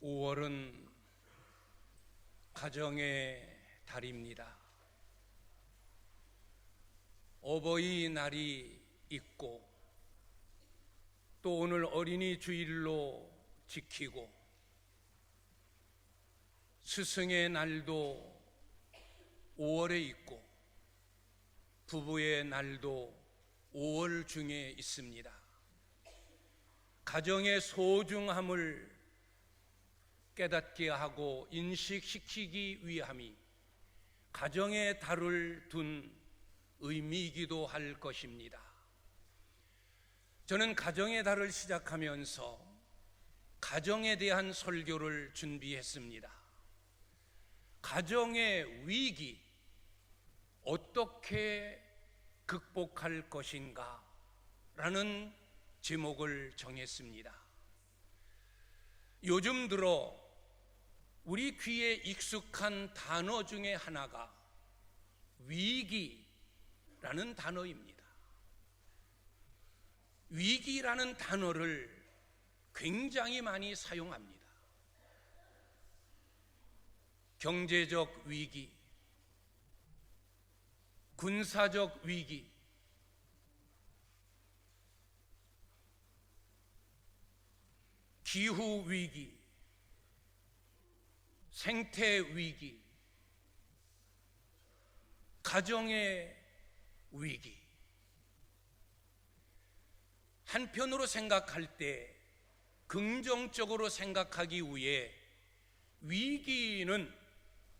5월은 가정의 달입니다. 어버이날이 있고 또 오늘 어린이 주일로 지키고 스승의 날도 5월에 있고 부부의 날도 5월 중에 있습니다. 가정의 소중함을 깨닫게 하고 인식시키기 위함이 가정의 달을 둔 의미이기도 할 것입니다. 저는 가정의 달을 시작하면서 가정에 대한 설교를 준비했습니다. 가정의 위기, 어떻게 극복할 것인가? 라는 제목을 정했습니다. 요즘 들어 우리 귀에 익숙한 단어 중에 하나가 위기라는 단어입니다. 위기라는 단어를 굉장히 많이 사용합니다. 경제적 위기, 군사적 위기, 기후 위기, 생태 위기, 가정의 위기. 한편으로 생각할 때 긍정적으로 생각하기 위해 위기는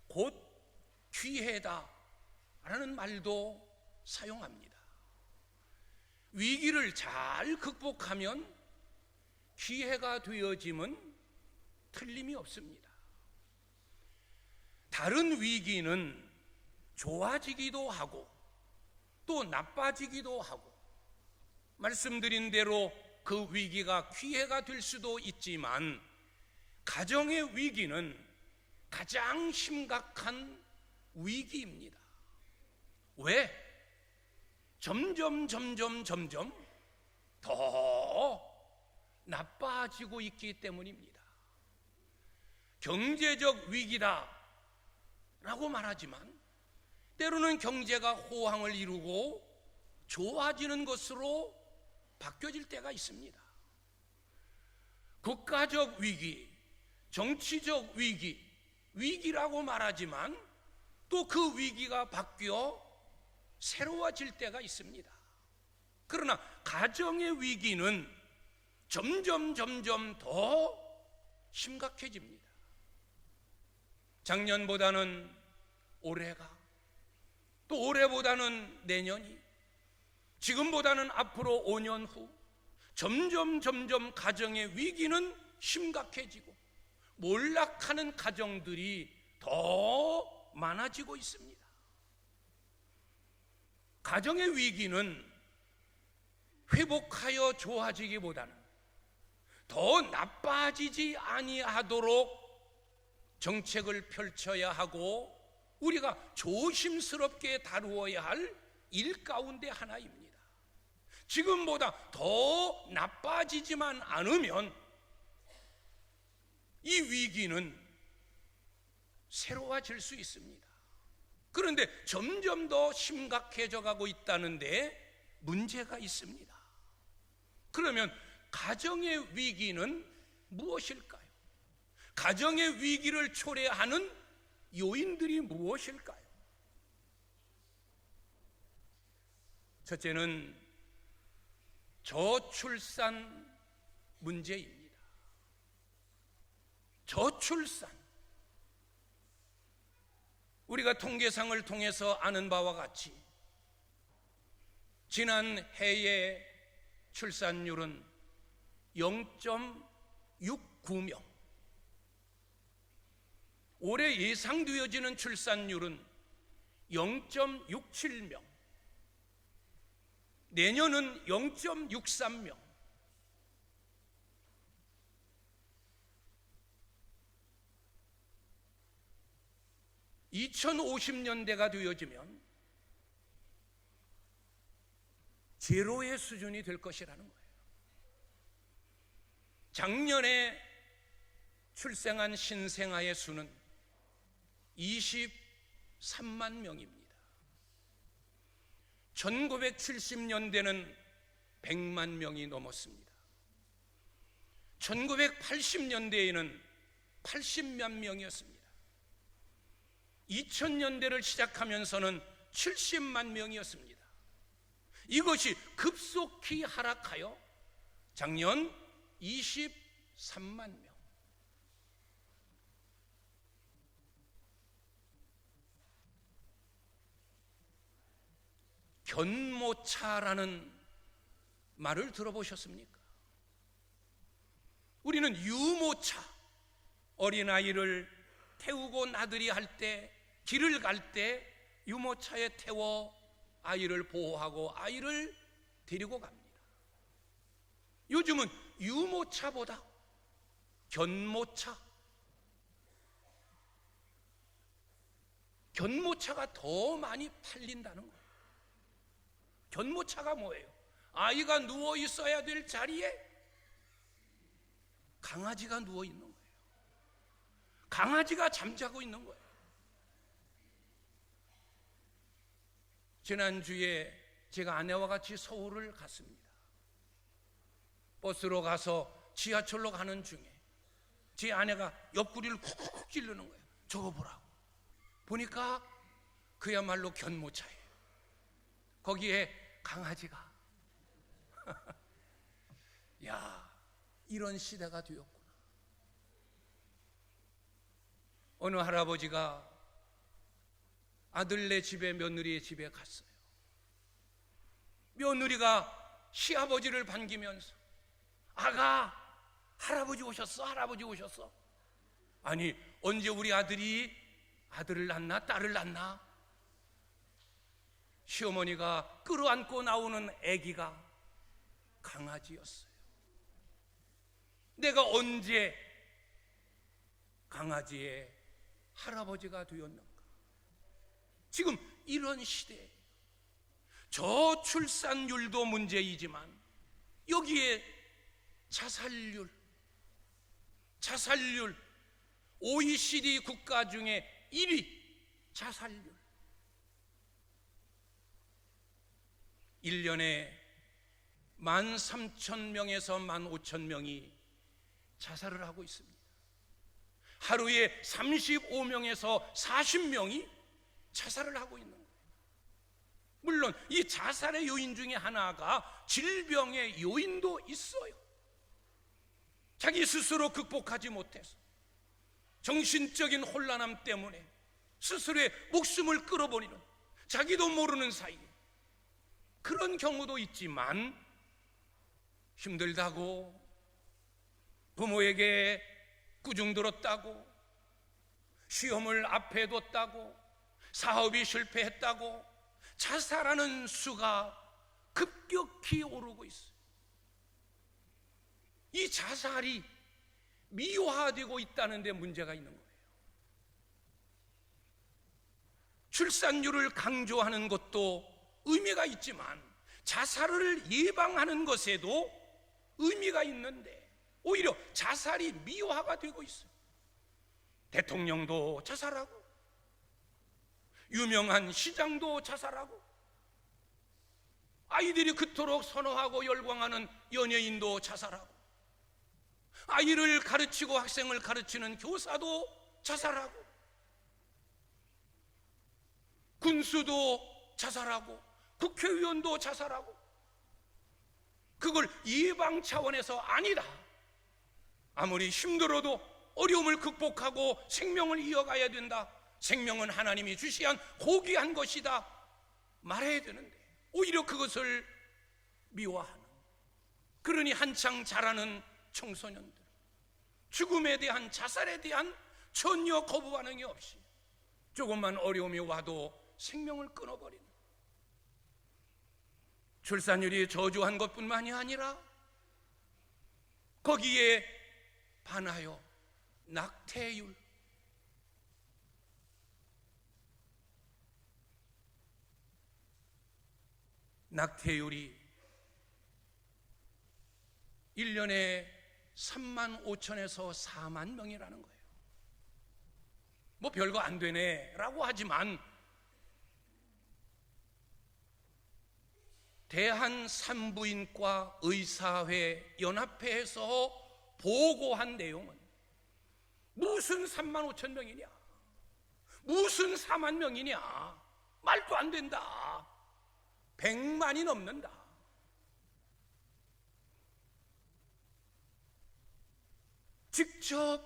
곧 기회다 라는 말도 사용합니다. 위기를 잘 극복하면 기회가 되어지면 틀림이 없습니다. 다른 위기는 좋아지기도 하고 또 나빠지기도 하고 말씀드린 대로 그 위기가 기회가 될 수도 있지만 가정의 위기는 가장 심각한 위기입니다. 왜? 점점 더 나빠지고 있기 때문입니다. 경제적 위기다 라고 말하지만 때로는 경제가 호황을 이루고 좋아지는 것으로 바뀌어질 때가 있습니다. 국가적 위기, 정치적 위기, 위기라고 말하지만 또 그 위기가 바뀌어 새로워질 때가 있습니다. 그러나 가정의 위기는 점점 더 심각해집니다. 작년보다는 올해가, 또 올해보다는 내년이, 지금보다는 앞으로 5년 후 점점 가정의 위기는 심각해지고 몰락하는 가정들이 더 많아지고 있습니다. 가정의 위기는 회복하여 좋아지기보다는 더 나빠지지 아니하도록 정책을 펼쳐야 하고 우리가 조심스럽게 다루어야 할 일 가운데 하나입니다. 지금보다 더 나빠지지만 않으면 이 위기는 새로워질 수 있습니다. 그런데 점점 더 심각해져 가고 있다는데 문제가 있습니다. 그러면 가정의 위기는 무엇일까요? 가정의 위기를 초래하는 요인들이 무엇일까요? 첫째는 저출산 문제입니다. 저출산. 우리가 통계상을 통해서 아는 바와 같이 지난 해의 출산율은 0.69명, 올해 예상되어지는 출산율은 0.67명, 내년은 0.63명. (2050년대가) 되어지면 제로의 수준이 될 것이라는 거예요. 작년에 출생한 신생아의 수는 23만 명입니다. 1970년대는 100만 명이 넘었습니다. 1980년대에는 80만 명이었습니다. 2000년대를 시작하면서는 70만 명이었습니다. 이것이 급속히 하락하여 작년 23만 명. 견모차라는 말을 들어보셨습니까? 우리는 유모차, 어린아이를 태우고 나들이 할 때, 길을 갈 때 유모차에 태워 아이를 보호하고 아이를 데리고 갑니다. 요즘은 유모차보다 견모차가 더 많이 팔린다는 거예요. 견모차가 뭐예요? 아이가 누워 있어야 될 자리에 강아지가 누워 있는 거예요. 강아지가 잠자고 있는 거예요. 지난주에 제가 아내와 같이 서울을 갔습니다. 버스로 가서 지하철로 가는 중에 제 아내가 옆구리를 쿡쿡 찌르는 거예요. 저거 보라고. 보니까 그야말로 견모차예요. 거기에 강아지가 야, 이런 시대가 되었구나. 어느 할아버지가 아들네 집에, 며느리의 집에 갔어요. 며느리가 시아버지를 반기면서 아가, 할아버지 오셨어? 할아버지 오셨어? 아니, 언제 우리 아들이 아들을 낳나 딸을 낳나? 시어머니가 끌어안고 나오는 아기가 강아지였어요. 내가 언제 강아지의 할아버지가 되었는가? 지금 이런 시대에 저출산율도 문제이지만 여기에 자살률 OECD 국가 중에 1위 자살률. 1년에 13,000명에서 15,000명이 자살을 하고 있습니다. 하루에 35명에서 40명이 자살을 하고 있는 거예요. 물론 이 자살의 요인 중에 하나가 질병의 요인도 있어요. 자기 스스로 극복하지 못해서 정신적인 혼란함 때문에 스스로의 목숨을 끌어버리는, 자기도 모르는 사이에 그런 경우도 있지만, 힘들다고, 부모에게 꾸중들었다고, 시험을 앞에 뒀다고, 사업이 실패했다고 자살하는 수가 급격히 오르고 있어요. 이 자살이 미화되고 있다는 데 문제가 있는 거예요. 출산율을 강조하는 것도 의미가 있지만 자살을 예방하는 것에도 의미가 있는데 오히려 자살이 미화가 되고 있어요. 대통령도 자살하고, 유명한 시장도 자살하고, 아이들이 그토록 선호하고 열광하는 연예인도 자살하고, 아이를 가르치고 학생을 가르치는 교사도 자살하고, 군수도 자살하고, 국회의원도 자살하고. 그걸 예방 차원에서 아니다, 아무리 힘들어도 어려움을 극복하고 생명을 이어가야 된다, 생명은 하나님이 주시한 고귀한 것이다 말해야 되는데 오히려 그것을 미워하는, 그러니 한창 자라는 청소년들 죽음에 대한, 자살에 대한 전혀 거부 반응이 없이 조금만 어려움이 와도 생명을 끊어버리는, 출산율이 저조한 것뿐만이 아니라 거기에 반하여 낙태율, 낙태율이 1년에 3만 5천에서 4만 명이라는 거예요. 뭐 별거 안 되네 라고 하지만 대한산부인과 의사회 연합회에서 보고한 내용은 무슨 3만 5천 명이냐, 무슨 4만 명이냐, 말도 안 된다. 100만이 넘는다. 직접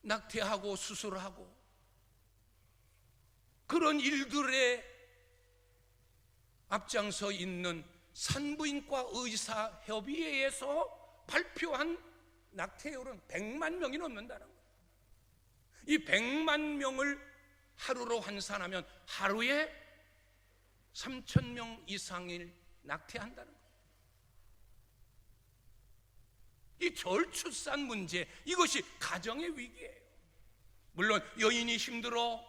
낙태하고 수술하고 그런 일들에 앞장서 있는 산부인과 의사협의회에서 발표한 낙태율은 100만 명이 넘는다는 거예요. 이 100만 명을 하루로 환산하면 하루에 3,000명 이상을 낙태한다는 거예요. 이 저출산 문제, 이것이 가정의 위기예요. 물론 여인이 힘들어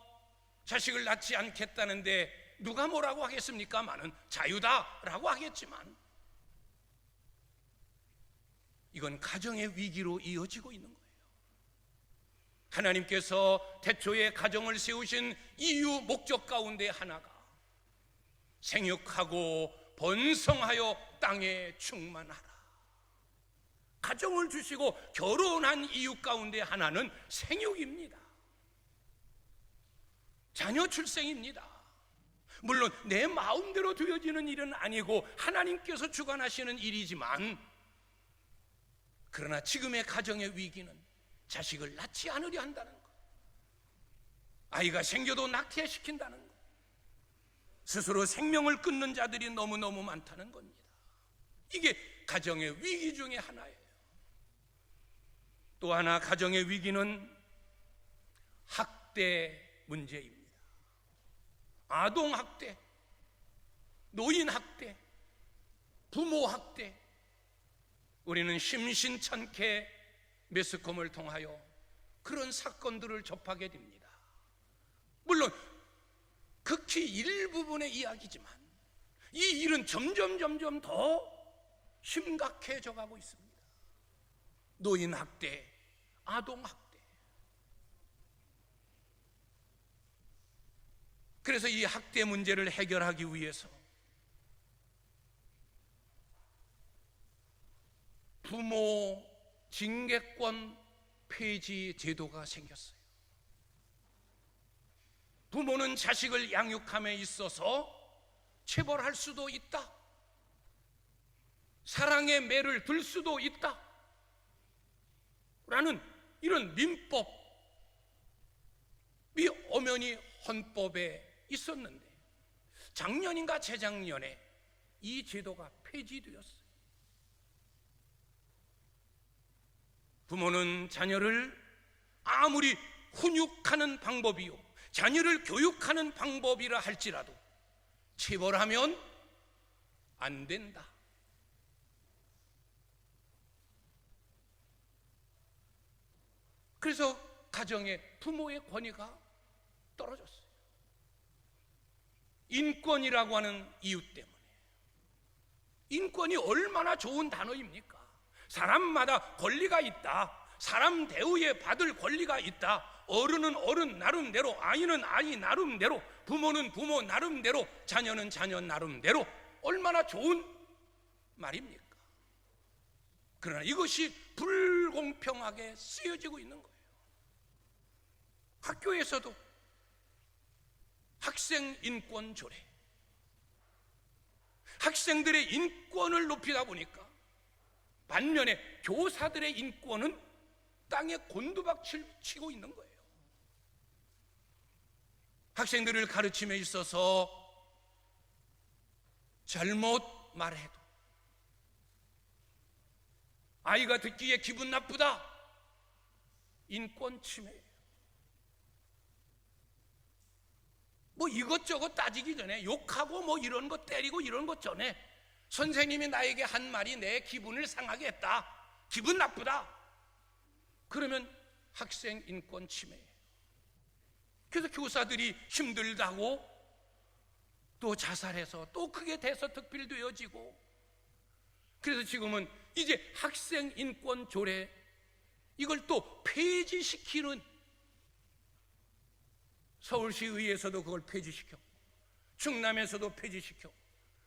자식을 낳지 않겠다는데 누가 뭐라고 하겠습니까마는 자유다라고 하겠지만 이건 가정의 위기로 이어지고 있는 거예요. 하나님께서 태초에 가정을 세우신 이유 목적 가운데 하나가 생육하고 번성하여 땅에 충만하라. 가정을 주시고 결혼한 이유 가운데 하나는 생육입니다. 자녀 출생입니다. 물론 내 마음대로 되어지는 일은 아니고 하나님께서 주관하시는 일이지만, 그러나 지금의 가정의 위기는 자식을 낳지 않으려 한다는 것, 아이가 생겨도 낙태시킨다는 것, 스스로 생명을 끊는 자들이 너무너무 많다는 겁니다. 이게 가정의 위기 중에 하나예요. 또 하나 가정의 위기는 학대 문제입니다. 아동학대, 노인학대, 부모학대. 우리는 심심찮게 매스컴을 통하여 그런 사건들을 접하게 됩니다. 물론 극히 일부분의 이야기지만 이 일은 점점 더 심각해져 가고 있습니다. 노인학대, 아동학대. 그래서 이 학대 문제를 해결하기 위해서 부모 징계권 폐지 제도가 생겼어요. 부모는 자식을 양육함에 있어서 체벌할 수도 있다, 사랑의 매를 들 수도 있다 라는 이런 민법이 엄연히 헌법에 있었는데 작년인가 재작년에 이 제도가 폐지되었어요. 부모는 자녀를 아무리 훈육하는 방법이요, 자녀를 교육하는 방법이라 할지라도 체벌하면 안 된다. 그래서 가정의 부모의 권위가 떨어졌어요. 인권이라고 하는 이유 때문에. 인권이 얼마나 좋은 단어입니까? 사람마다 권리가 있다, 사람 대우에 받을 권리가 있다, 어른은 어른 나름대로, 아이는 아이 나름대로, 부모는 부모 나름대로, 자녀는 자녀 나름대로. 얼마나 좋은 말입니까? 그러나 이것이 불공평하게 쓰여지고 있는 거예요. 학교에서도 학생 인권 조례, 학생들의 인권을 높이다 보니까 반면에 교사들의 인권은 땅에 곤두박질치고 있는 거예요. 학생들을 가르침에 있어서 잘못 말해도 아이가 듣기에 기분 나쁘다, 인권 침해예요. 뭐 이것저것 따지기 전에, 욕하고 뭐 이런 거 때리고 이런 것 전에 선생님이 나에게 한 말이 내 기분을 상하게 했다, 기분 나쁘다, 그러면 학생 인권 침해예요. 그래서 교사들이 힘들다고 또 자살해서 또 그게 대서특필되어지고, 그래서 지금은 이제 학생 인권 조례 이걸 또 폐지시키는, 서울시의회에서도 그걸 폐지시켰고 충남에서도 폐지시켰고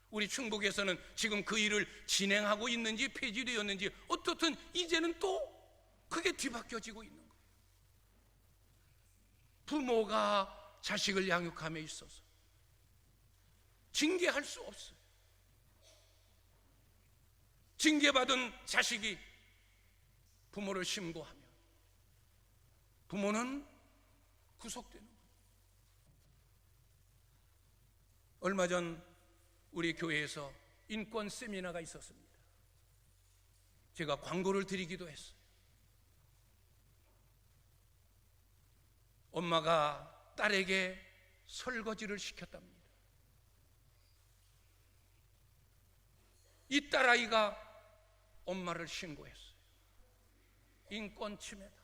우리 충북에서는 지금 그 일을 진행하고 있는지 폐지되었는지 어떻든 이제는 또 그게 뒤바뀌어지고 있는 거예요. 부모가 자식을 양육함에 있어서 징계할 수 없어요. 징계받은 자식이 부모를 신고하면 부모는 구속되는 거예요. 얼마 전 우리 교회에서 인권 세미나가 있었습니다. 제가 광고를 드리기도 했어요. 엄마가 딸에게 설거지를 시켰답니다. 이 딸아이가 엄마를 신고했어요. 인권 침해다.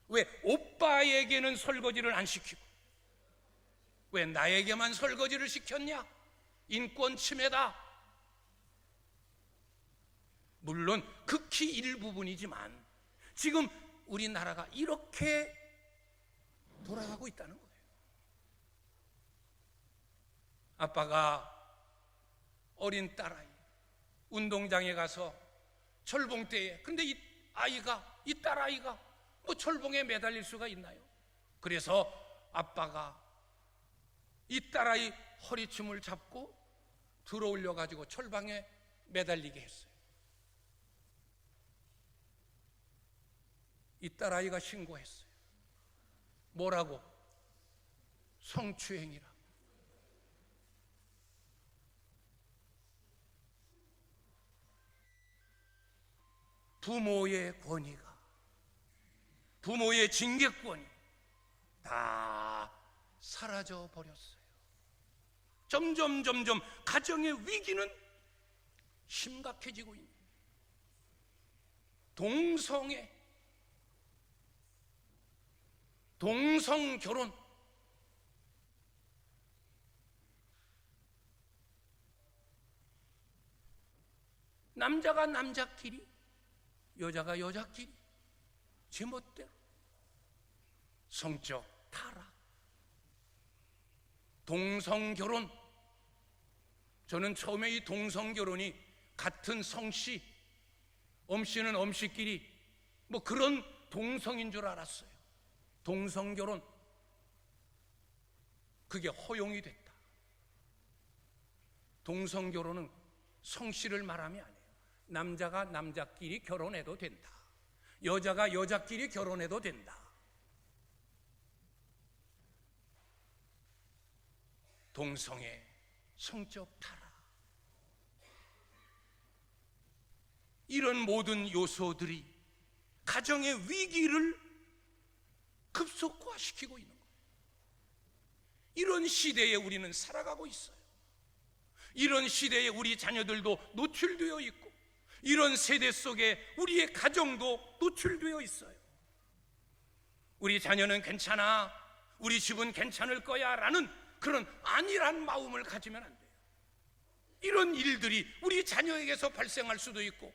왜 오빠에게는 설거지를 안 시키고 왜 나에게만 설거지를 시켰냐? 인권 침해다. 물론 극히 일부분이지만 지금 우리나라가 이렇게 돌아가고 있다는 거예요. 아빠가 어린 딸아이 운동장에 가서 철봉대에, 근데 이 딸아이가 뭐 철봉에 매달릴 수가 있나요? 그래서 아빠가 이 딸아이 허리춤을 잡고 들어 올려 가지고 철방에 매달리게 했어요. 이 딸아이가 신고했어요. 뭐라고? 성추행이라. 부모의 권위가, 부모의 징계권이 다 사라져 버렸어요. 점점 가정의 위기는 심각해지고 있는, 동성 결혼, 남자가 남자끼리, 여자가 여자끼리 제멋대로 성적 타락, 동성결혼. 저는 처음에 이 동성결혼이 같은 성씨, 엄씨는 엄씨끼리 뭐 그런 동성인 줄 알았어요. 동성결혼, 그게 허용이 됐다. 동성결혼은 성씨를 말하면 안 해요. 남자가 남자끼리 결혼해도 된다. 여자가 여자끼리 결혼해도 된다. 동성애, 성적 타락, 이런 모든 요소들이 가정의 위기를 급속화시키고 있는 거예요. 이런 시대에 우리는 살아가고 있어요. 이런 시대에 우리 자녀들도 노출되어 있고 이런 세대 속에 우리의 가정도 노출되어 있어요. 우리 자녀는 괜찮아, 우리 집은 괜찮을 거야 라는 그런 안일한 마음을 가지면 안 돼요. 이런 일들이 우리 자녀에게서 발생할 수도 있고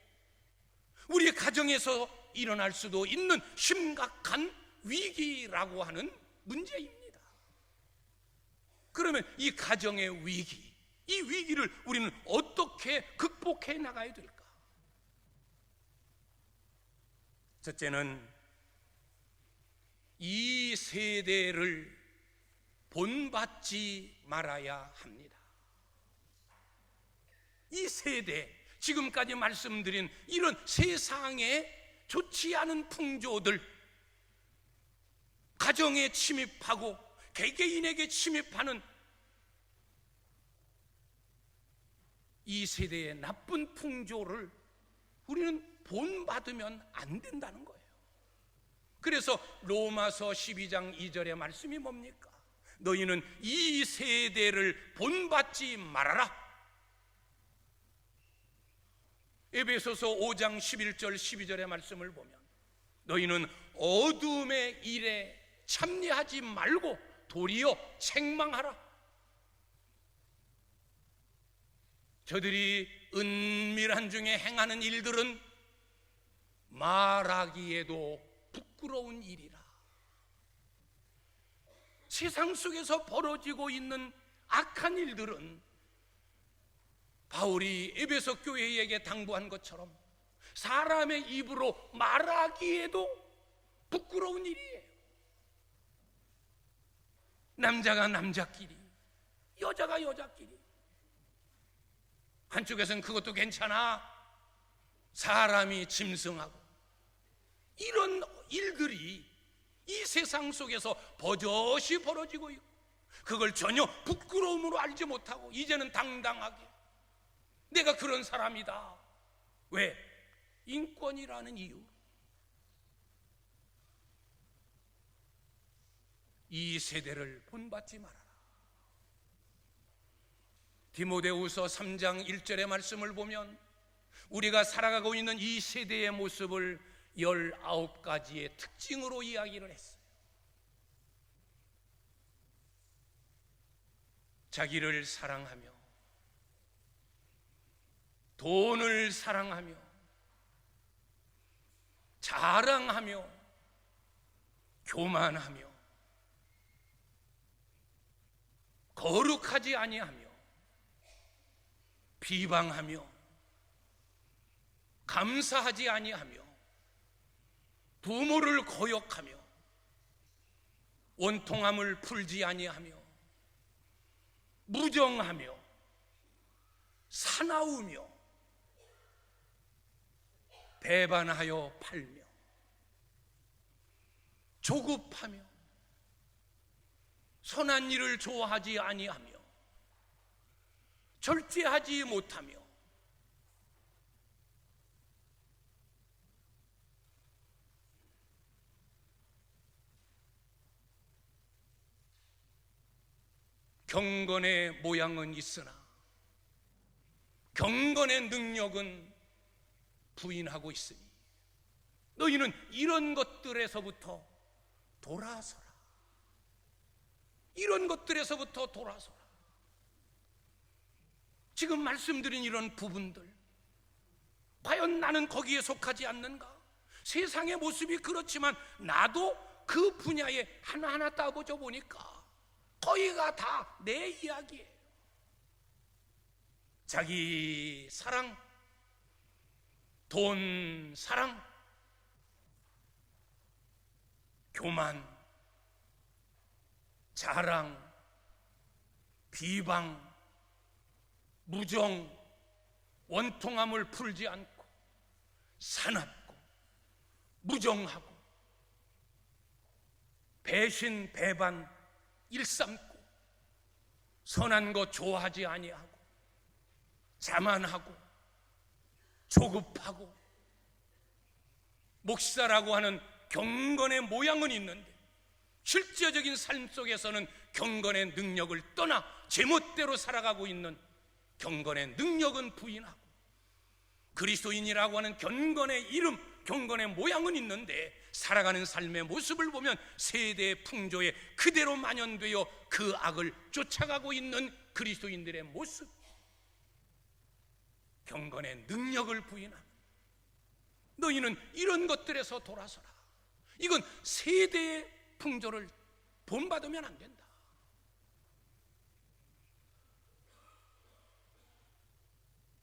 우리 가정에서 일어날 수도 있는 심각한 위기라고 하는 문제입니다. 그러면 이 가정의 위기, 이 위기를 우리는 어떻게 극복해 나가야 될까? 첫째는 이 세대를 본받지 말아야 합니다. 이 세대, 지금까지 말씀드린 이런 세상에 좋지 않은 풍조들, 가정에 침입하고 개개인에게 침입하는 이 세대의 나쁜 풍조를 우리는 본받으면 안 된다는 거예요. 그래서 로마서 12장 2절의 말씀이 뭡니까? 너희는 이 세대를 본받지 말아라. 에베소서 5장 11절 12절의 말씀을 보면 너희는 어둠의 일에 참여하지 말고 도리어 책망하라. 저들이 은밀한 중에 행하는 일들은 말하기에도 부끄러운 일이라. 세상 속에서 벌어지고 있는 악한 일들은 바울이 에베소 교회에게 당부한 것처럼 사람의 입으로 말하기에도 부끄러운 일이에요. 남자가 남자끼리, 여자가 여자끼리. 한쪽에서는 그것도 괜찮아, 사람이 짐승하고, 이런 일들이 이 세상 속에서 버젓이 벌어지고 있고, 그걸 전혀 부끄러움으로 알지 못하고 이제는 당당하게 내가 그런 사람이다. 왜? 인권이라는 이유. 이 세대를 본받지 말아라. 디모데후서 3장 1절의 말씀을 보면 우리가 살아가고 있는 이 세대의 모습을 19가지의 특징으로 이야기를 했어요. 자기를 사랑하며, 돈을 사랑하며, 자랑하며, 교만하며, 거룩하지 아니하며, 비방하며, 감사하지 아니하며, 부모를 거역하며, 원통함을 풀지 아니하며, 무정하며, 사나우며, 배반하여 팔며, 조급하며, 선한 일을 좋아하지 아니하며, 절제하지 못하며, 경건의 모양은 있으나 경건의 능력은 부인하고 있으니 너희는 이런 것들에서부터 돌아서라. 이런 것들에서부터 돌아서라. 지금 말씀드린 이런 부분들, 과연 나는 거기에 속하지 않는가? 세상의 모습이 그렇지만 나도 그 분야에 하나하나 따보져 보니까 거의가 다 내 이야기예요. 자기 사랑, 돈 사랑, 교만, 자랑, 비방, 무정, 원통함을 풀지 않고, 사납고, 무정하고, 배신, 배반, 일삼고, 선한 거 좋아하지 아니하고, 자만하고, 조급하고, 목사라고 하는 경건의 모양은 있는데 실제적인 삶 속에서는 경건의 능력을 떠나 제멋대로 살아가고 있는 경건의 능력은 부인하고, 그리스도인이라고 하는 경건의 이름, 경건의 모양은 있는데 살아가는 삶의 모습을 보면 세대의 풍조에 그대로 만연되어 그 악을 쫓아가고 있는 그리스도인들의 모습, 경건의 능력을 부인하고, 너희는 이런 것들에서 돌아서라. 이건 세대의 풍조를 본받으면 안 된다.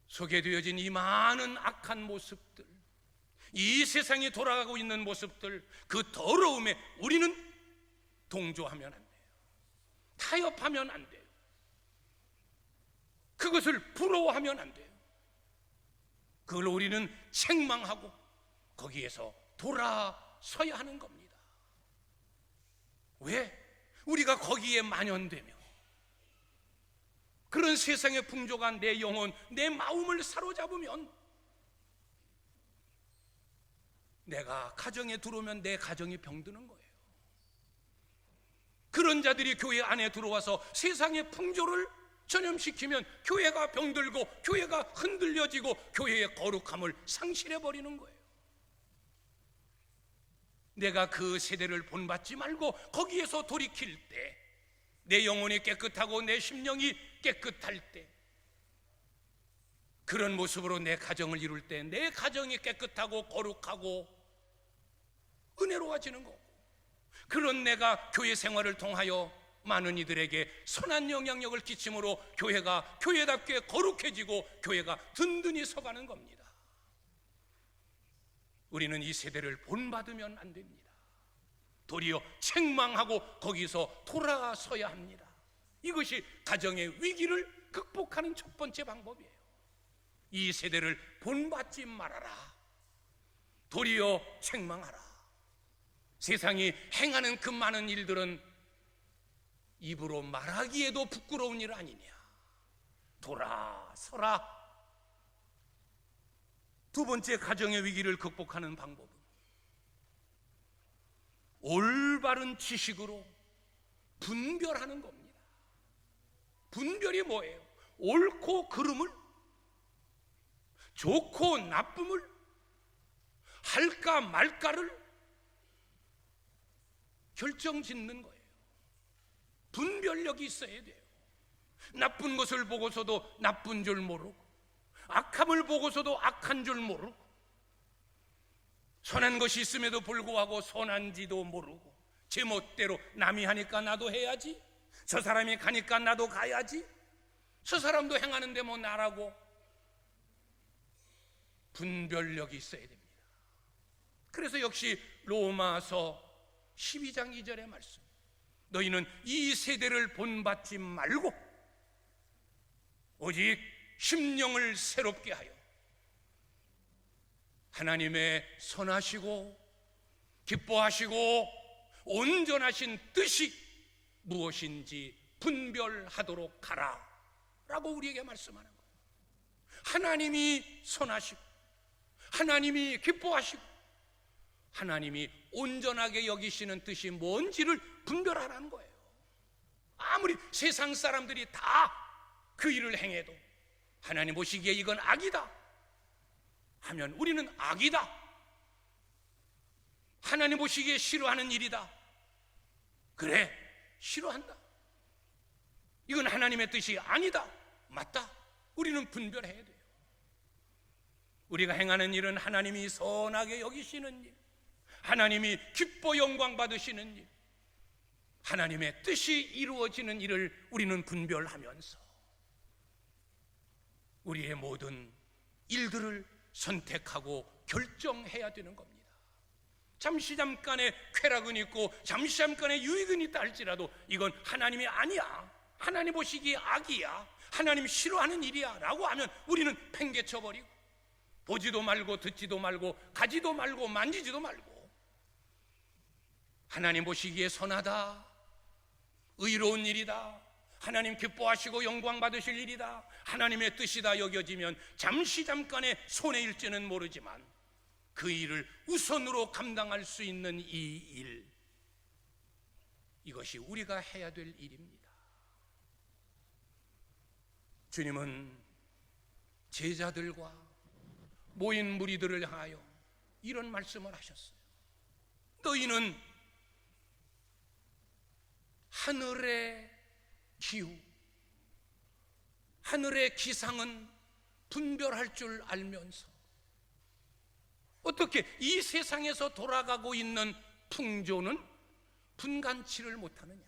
소개되어진 이 많은 악한 모습들, 이 세상이 돌아가고 있는 모습들, 그 더러움에 우리는 동조하면 안 돼요. 타협하면 안 돼요. 그것을 부러워하면 안 돼요. 그걸 우리는 책망하고 거기에서 돌아서야 하는 겁니다. 왜? 우리가 거기에 만연되며 그런 세상의 풍조가 내 영혼, 내 마음을 사로잡으면 내가 가정에 들어오면 내 가정이 병드는 거예요. 그런 자들이 교회 안에 들어와서 세상의 풍조를 전염시키면 교회가 병들고 교회가 흔들려지고 교회의 거룩함을 상실해버리는 거예요. 내가 그 세대를 본받지 말고 거기에서 돌이킬 때, 내 영혼이 깨끗하고 내 심령이 깨끗할 때, 그런 모습으로 내 가정을 이룰 때 내 가정이 깨끗하고 거룩하고 은혜로워지는 거고, 그런 내가 교회 생활을 통하여 많은 이들에게 선한 영향력을 끼침으로 교회가 교회답게 거룩해지고 교회가 든든히 서가는 겁니다. 우리는 이 세대를 본받으면 안 됩니다. 도리어 책망하고 거기서 돌아서야 합니다. 이것이 가정의 위기를 극복하는 첫 번째 방법이에요. 이 세대를 본받지 말아라. 도리어 책망하라. 세상이 행하는 그 많은 일들은 입으로 말하기에도 부끄러운 일 아니냐. 돌아서라. 두 번째 가정의 위기를 극복하는 방법은 올바른 지식으로 분별하는 겁니다. 분별이 뭐예요? 옳고 그름을, 좋고 나쁨을, 할까 말까를 결정짓는 거예요. 분별력이 있어야 돼요. 나쁜 것을 보고서도 나쁜 줄 모르고, 악함을 보고서도 악한 줄 모르고, 선한 것이 있음에도 불구하고 선한지도 모르고, 제멋대로 남이 하니까 나도 해야지, 저 사람이 가니까 나도 가야지, 저 사람도 행하는데 뭐 나라고. 분별력이 있어야 됩니다. 그래서 역시 로마서 12장 2절의 말씀, 너희는 이 세대를 본받지 말고 오직 심령을 새롭게 하여 하나님의 선하시고 기뻐하시고 온전하신 뜻이 무엇인지 분별하도록 하라 라고 우리에게 말씀하는 거예요. 하나님이 선하시고 하나님이 기뻐하시고 하나님이 온전하게 여기시는 뜻이 뭔지를 분별하라는 거예요. 아무리 세상 사람들이 다 그 일을 행해도 하나님 보시기에 이건 악이다 하면 우리는 악이다, 하나님 보시기에 싫어하는 일이다, 그래 싫어한다, 이건 하나님의 뜻이 아니다, 맞다, 우리는 분별해야 돼요. 우리가 행하는 일은 하나님이 선하게 여기시는 일, 하나님이 기뻐 영광 받으시는 일, 하나님의 뜻이 이루어지는 일을 우리는 분별하면서 우리의 모든 일들을 선택하고 결정해야 되는 겁니다. 잠시 잠깐의 쾌락은 있고 잠시 잠깐의 유익은 있다 할지라도 이건 하나님이 아니야, 하나님 보시기에 악이야, 하나님 싫어하는 일이야 라고 하면 우리는 팽개쳐버리고 보지도 말고 듣지도 말고 가지도 말고 만지지도 말고, 하나님 보시기에 선하다, 의로운 일이다, 하나님 기뻐하시고 영광 받으실 일이다, 하나님의 뜻이다 여겨지면 잠시 잠깐의 손해일지는 모르지만 그 일을 우선으로 감당할 수 있는 이 일, 이것이 우리가 해야 될 일입니다. 주님은 제자들과 모인 무리들을 향하여 이런 말씀을 하셨어요. 너희는 하늘의 기후, 하늘의 기상은 분별할 줄 알면서 어떻게 이 세상에서 돌아가고 있는 풍조는 분간치를 못하느냐.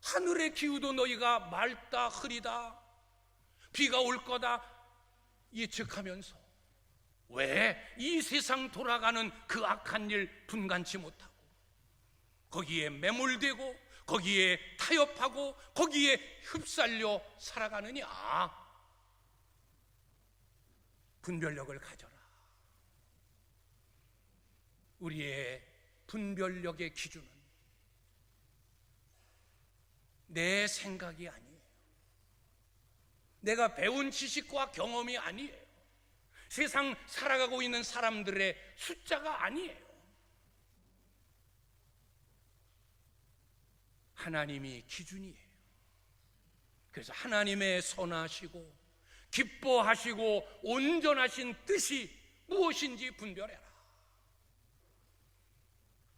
하늘의 기후도 너희가 맑다 흐리다 비가 올 거다 예측하면서 왜 이 세상 돌아가는 그 악한 일 분간치 못하고 거기에 매몰되고 거기에 타협하고 거기에 흡살려 살아가느냐. 분별력을 가져라. 우리의 분별력의 기준은 내 생각이 아니에요. 내가 배운 지식과 경험이 아니에요. 세상 살아가고 있는 사람들의 숫자가 아니에요. 하나님이 기준이에요. 그래서 하나님의 선하시고 기뻐하시고 온전하신 뜻이 무엇인지 분별해라.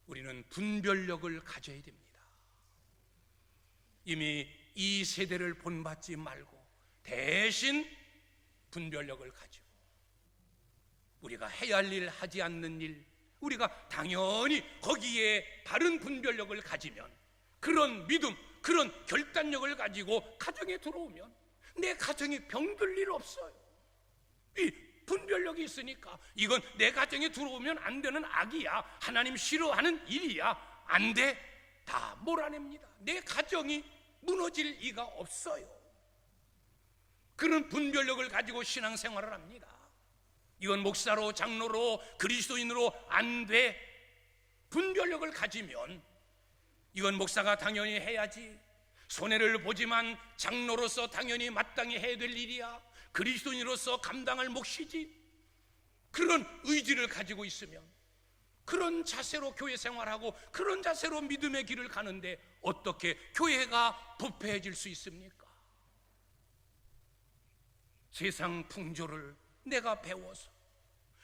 우리는 분별력을 가져야 됩니다. 이미 이 세대를 본받지 말고 대신 분별력을 가지고 우리가 해야 할 일, 하지 않는 일, 우리가 당연히 거기에 바른 분별력을 가지면, 그런 믿음, 그런 결단력을 가지고 가정에 들어오면 내 가정이 병들 일 없어요. 이 분별력이 있으니까 이건 내 가정에 들어오면 안 되는 악이야, 하나님 싫어하는 일이야, 안 돼, 다 몰아냅니다. 내 가정이 무너질 리가 없어요. 그런 분별력을 가지고 신앙생활을 합니다. 이건 목사로, 장로로, 그리스도인으로 안 돼. 분별력을 가지면 이건 목사가 당연히 해야지, 손해를 보지만 장로로서 당연히 마땅히 해야 될 일이야, 그리스도인으로서 감당할 몫이지, 그런 의지를 가지고 있으면, 그런 자세로 교회 생활하고 그런 자세로 믿음의 길을 가는데 어떻게 교회가 부패해질 수 있습니까? 세상 풍조를 내가 배워서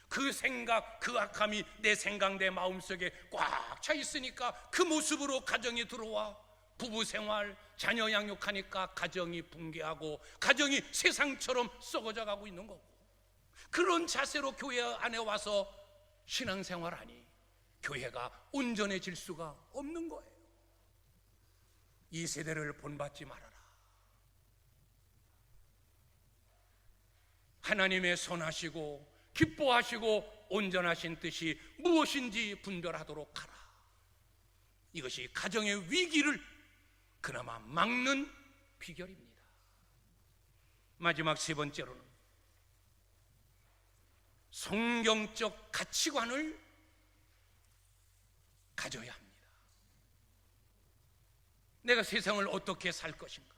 그 생각, 그 악함이 내 생각, 내 마음속에 꽉 차 있으니까 그 모습으로 가정에 들어와 부부생활, 자녀 양육하니까 가정이 붕괴하고 가정이 세상처럼 썩어져 가고 있는 거고, 그런 자세로 교회 안에 와서 신앙생활하니 교회가 온전해질 수가 없는 거예요. 이 세대를 본받지 말아라. 하나님의 선하시고 기뻐하시고 온전하신 뜻이 무엇인지 분별하도록 하라. 이것이 가정의 위기를 그나마 막는 비결입니다. 마지막 세 번째로는 성경적 가치관을 가져야 합니다. 내가 세상을 어떻게 살 것인가,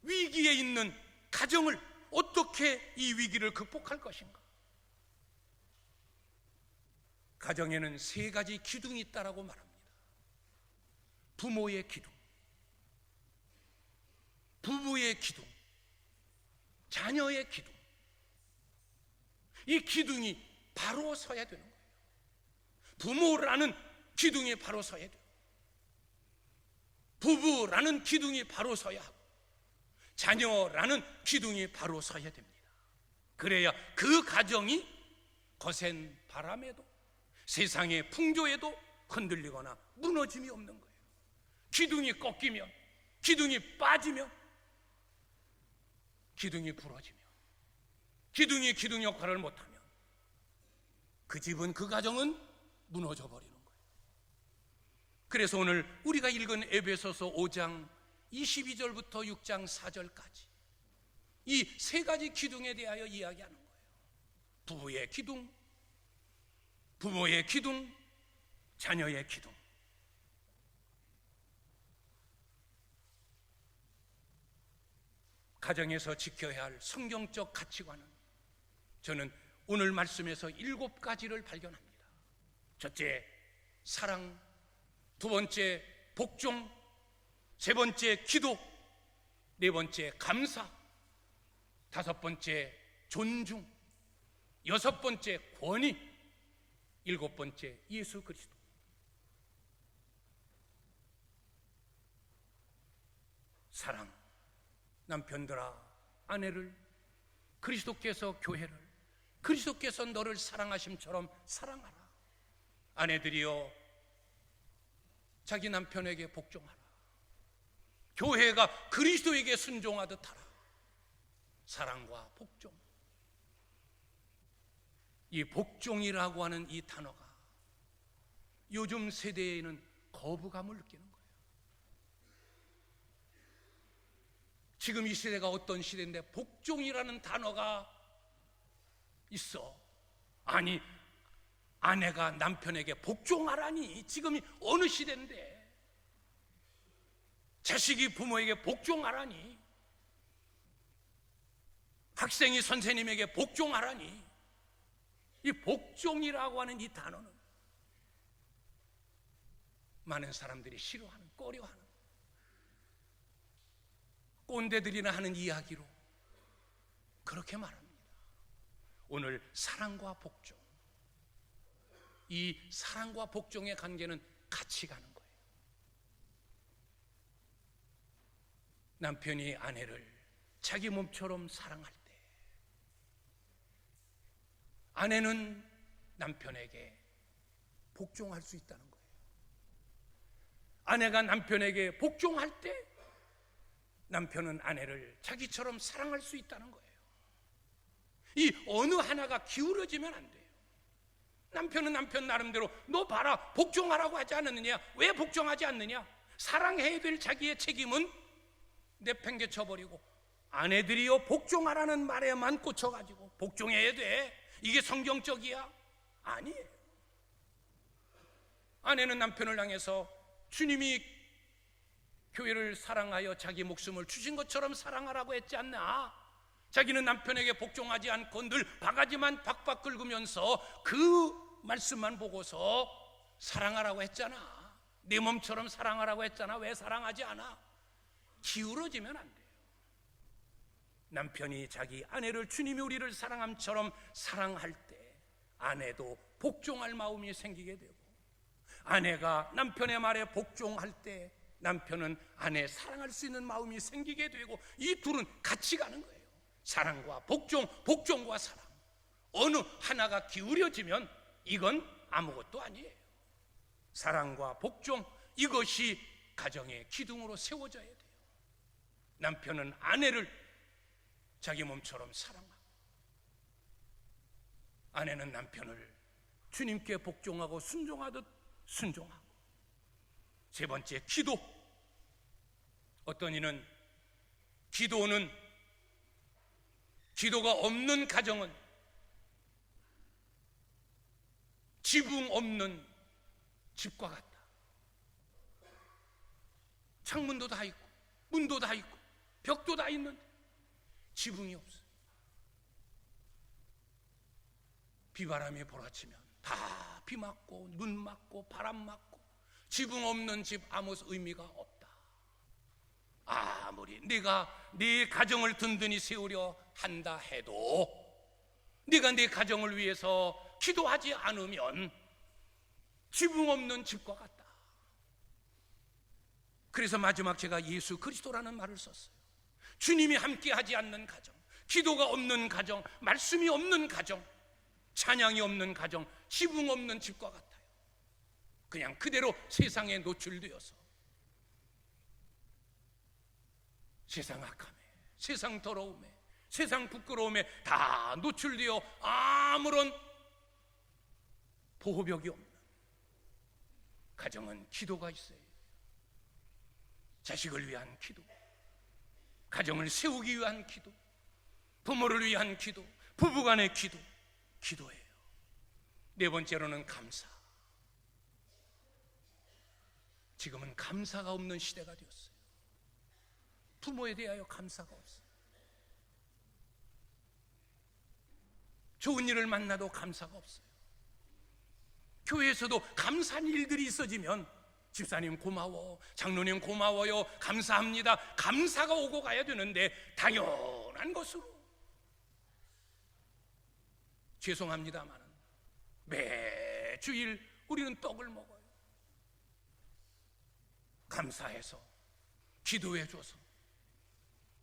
위기에 있는 가정을 어떻게 이 위기를 극복할 것인가. 가정에는 세 가지 기둥이 있다라고 말합니다. 부모의 기둥, 부부의 기둥, 자녀의 기둥. 이 기둥이 바로 서야 되는 거예요. 부모라는 기둥이 바로 서야 돼요. 부부라는 기둥이 바로 서야 하고 자녀라는 기둥이 바로 서야 됩니다. 그래야 그 가정이 거센 바람에도 세상의 풍조에도 흔들리거나 무너짐이 없는 거예요. 기둥이 꺾이면, 기둥이 빠지면, 기둥이 부러지면, 기둥이 기둥 역할을 못하면 그 집은, 그 가정은 무너져 버리는 거예요. 그래서 오늘 우리가 읽은 에베소서 5장 22절부터 6장 4절까지 이 세 가지 기둥에 대하여 이야기하는 거예요. 부부의 기둥, 부모의 기둥, 자녀의 기둥. 가정에서 지켜야 할 성경적 가치관은 저는 오늘 말씀에서 7가지를 발견합니다. 첫째, 사랑. 두 번째, 복종. 세 번째, 기도. 네 번째, 감사. 다섯 번째, 존중. 여섯 번째, 권위. 일곱 번째, 예수 그리스도. 사랑. 남편들아, 아내를, 그리스도께서 교회를, 그리스도께서 너를 사랑하심처럼 사랑하라. 아내들이여, 자기 남편에게 복종하라. 교회가 그리스도에게 순종하듯 하라. 사랑과 복종. 이 복종이라고 하는 이 단어가 요즘 세대에는 거부감을 느끼는 거예요. 지금 이 시대가 어떤 시대인데 복종이라는 단어가 있어. 아니, 아내가 남편에게 복종하라니, 지금이 어느 시대인데. 자식이 부모에게 복종하라니, 학생이 선생님에게 복종하라니. 이 복종이라고 하는 이 단어는 많은 사람들이 싫어하는, 꺼려하는, 꼰대들이나 하는 이야기로 그렇게 말합니다. 오늘 사랑과 복종, 이 사랑과 복종의 관계는 같이 가는 거예요. 남편이 아내를 자기 몸처럼 사랑할 때, 아내는 남편에게 복종할 수 있다는 거예요. 아내가 남편에게 복종할 때 남편은 아내를 자기처럼 사랑할 수 있다는 거예요. 이 어느 하나가 기울어지면 안 돼요. 남편은 남편 나름대로 너 봐라 복종하라고 하지 않느냐, 왜 복종하지 않느냐, 사랑해야 될 자기의 책임은 내팽개쳐버리고 아내들이요 복종하라는 말에만 꽂혀가지고 복종해야 돼, 이게 성경적이야? 아니에요. 아내는 남편을 향해서 주님이 교회를 사랑하여 자기 목숨을 주신 것처럼 사랑하라고 했지 않나? 자기는 남편에게 복종하지 않고 늘 바가지만 박박 긁으면서 그 말씀만 보고서 사랑하라고 했잖아. 내 몸처럼 사랑하라고 했잖아. 왜 사랑하지 않아? 기울어지면 안 돼요. 남편이 자기 아내를 주님이 우리를 사랑함처럼 사랑할 때 아내도 복종할 마음이 생기게 되고, 아내가 남편의 말에 복종할 때 남편은 아내 사랑할 수 있는 마음이 생기게 되고, 이 둘은 같이 가는 거예요. 사랑과 복종, 복종과 사랑. 어느 하나가 기울여지면 이건 아무것도 아니에요. 사랑과 복종, 이것이 가정의 기둥으로 세워져야 돼요. 남편은 아내를 자기 몸처럼 사랑하고, 아내는 남편을 주님께 복종하고 순종하듯 순종하고. 세 번째, 기도. 어떤 이는 기도가 없는 가정은 지붕 없는 집과 같다. 창문도 다 있고 문도 다 있고 벽도 다 있는데 지붕이 없어요. 비바람이 몰아치면 다 비 맞고 눈 맞고 바람 맞고 지붕 없는 집 아무 의미가 없다. 아무리 네가 네 가정을 든든히 세우려 한다 해도 네가 네 가정을 위해서 기도하지 않으면 지붕 없는 집과 같다. 그래서 마지막 제가 예수 그리스도라는 말을 썼어요. 주님이 함께하지 않는 가정, 기도가 없는 가정, 말씀이 없는 가정, 찬양이 없는 가정, 지붕 없는 집과 같아요. 그냥 그대로 세상에 노출되어서 세상 악함에, 세상 더러움에, 세상 부끄러움에 다 노출되어 아무런 보호벽이 없는 가정은 기도가 있어요. 자식을 위한 기도, 가정을 세우기 위한 기도, 부모를 위한 기도, 부부간의 기도, 기도예요. 네 번째로는 감사. 지금은 감사가 없는 시대가 되었어요. 부모에 대하여 감사가 없어요. 좋은 일을 만나도 감사가 없어요. 교회에서도 감사한 일들이 있어지면 집사님 고마워, 장로님 고마워요, 감사합니다, 감사가 오고 가야 되는데 당연한 것으로 죄송합니다만 매주일 우리는 떡을 먹어요. 감사해서 기도해줘서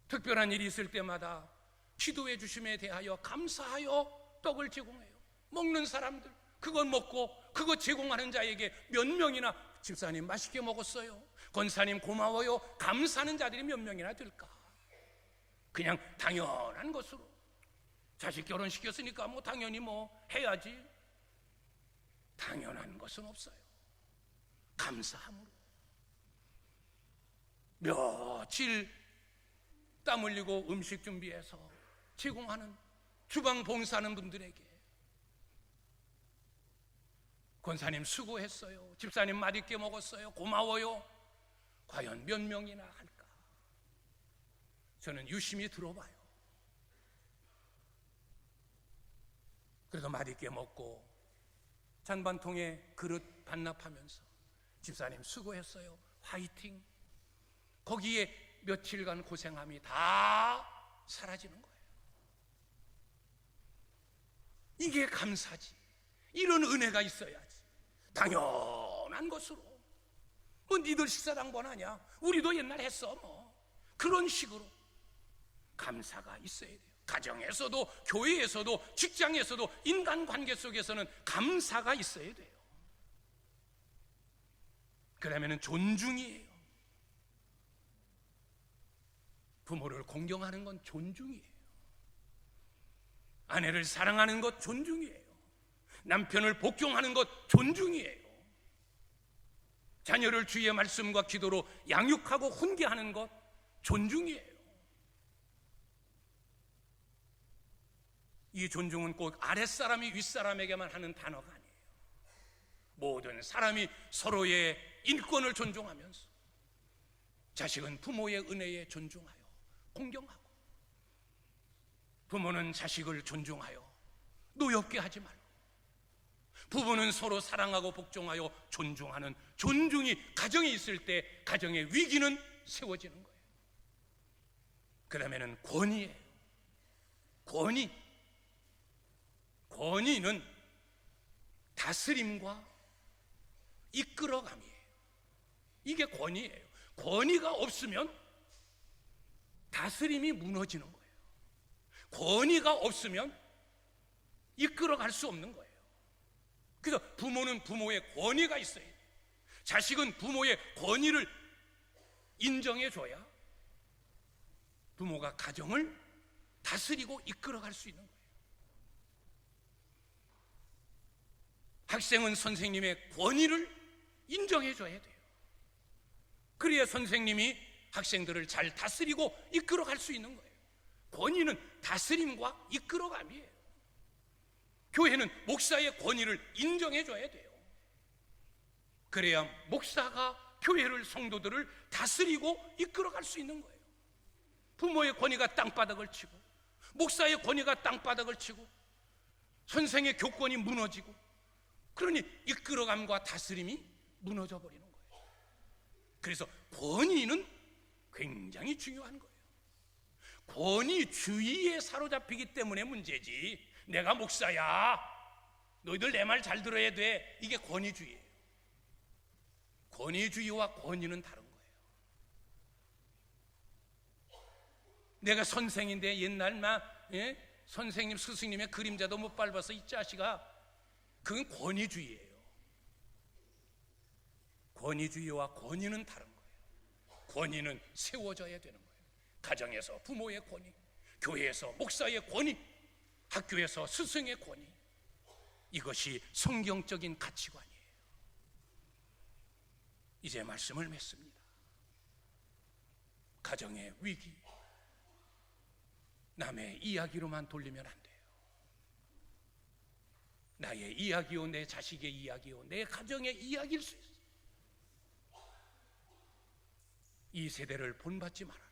특별한 일이 있을 때마다 기도해 주심에 대하여 감사하여 떡을 제공해요. 먹는 사람들 그걸 먹고 그거 제공하는 자에게 몇 명이나 집사님 맛있게 먹었어요, 권사님 고마워요, 감사하는 자들이 몇 명이나 될까? 그냥 당연한 것으로 자식 결혼시켰으니까 뭐 당연히 뭐 해야지. 당연한 것은 없어요. 감사함으로 며칠 땀 흘리고 음식 준비해서 제공하는 주방 봉사하는 분들에게 권사님 수고했어요, 집사님 맛있게 먹었어요, 고마워요, 과연 몇 명이나 할까? 저는 유심히 들어봐요. 그래도 맛있게 먹고 잔반통에 그릇 반납하면서 집사님 수고했어요, 화이팅, 거기에 며칠간 고생함이 다 사라지는 거예요. 이게 감사지. 이런 은혜가 있어야지. 당연한 것으로 뭐 니들 식사당번 하냐? 우리도 옛날 했어 뭐. 그런 식으로 감사가 있어야 돼요. 가정에서도, 교회에서도, 직장에서도, 인간관계 속에서는 감사가 있어야 돼요. 그러면 존중이에요. 부모를 공경하는 건 존중이에요. 아내를 사랑하는 것 존중이에요. 남편을 복종하는 것 존중이에요. 자녀를 주의 말씀과 기도로 양육하고 훈계하는 것 존중이에요. 이 존중은 꼭 아랫사람이 윗사람에게만 하는 단어가 아니에요. 모든 사람이 서로의 인권을 존중하면서 자식은 부모의 은혜에 존중하여 공경하고, 부모는 자식을 존중하여 노엽게 하지 말고, 부부는 서로 사랑하고 복종하여 존중하는 존중이 가정에 있을 때 가정의 위기는 세워지는 거예요. 그러면은 권위예요. 권위는 다스림과 이끌어감이에요. 이게 권위예요. 권위가 없으면 다스림이 무너지는 거예요. 권위가 없으면 이끌어갈 수 없는 거예요. 그래서 부모는 부모의 권위가 있어야 돼요. 자식은 부모의 권위를 인정해줘야 부모가 가정을 다스리고 이끌어갈 수 있는 거예요. 학생은 선생님의 권위를 인정해줘야 돼요. 그래야 선생님이 학생들을 잘 다스리고 이끌어갈 수 있는 거예요. 권위는 다스림과 이끌어감이에요. 교회는 목사의 권위를 인정해줘야 돼요. 그래야 목사가 교회를, 성도들을 다스리고 이끌어갈 수 있는 거예요. 부모의 권위가 땅바닥을 치고, 목사의 권위가 땅바닥을 치고, 선생의 교권이 무너지고, 그러니 이끌어감과 다스림이 무너져 버리는 거예요. 그래서 권위는 굉장히 중요한 거예요. 권위주의에 사로잡히기 때문에 문제지, 내가 목사야, 너희들 내 말 잘 들어야 돼, 이게 권위주의예요. 권위주의와 권위는 다른 거예요. 내가 선생인데 옛날 선생님, 스승님의 그림자도 못 밟아서 이 자식아, 그건 권위주의예요. 권위주의와 권위는 다른 거예요. 권위는 세워져야 되는 거예요. 가정에서 부모의 권위, 교회에서 목사의 권위, 학교에서 스승의 권위, 이것이 성경적인 가치관이에요. 이제 말씀을 맺습니다. 가정의 위기, 남의 이야기로만 돌리면 안 돼요. 나의 이야기요, 내 자식의 이야기요, 내 가정의 이야기일 수 있어요. 이 세대를 본받지 말아라.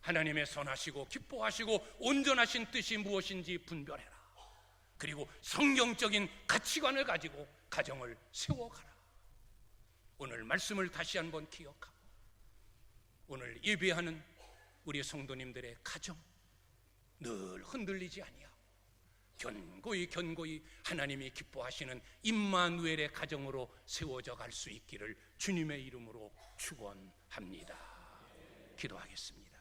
하나님의 선하시고 기뻐하시고 온전하신 뜻이 무엇인지 분별해라. 그리고 성경적인 가치관을 가지고 가정을 세워가라. 오늘 말씀을 다시 한번 기억하고, 오늘 예배하는 우리 성도님들의 가정 늘 흔들리지 아니하고 견고히 하나님이 기뻐하시는 임마누엘의 가정으로 세워져 갈 수 있기를 주님의 이름으로 축원합니다. 기도하겠습니다.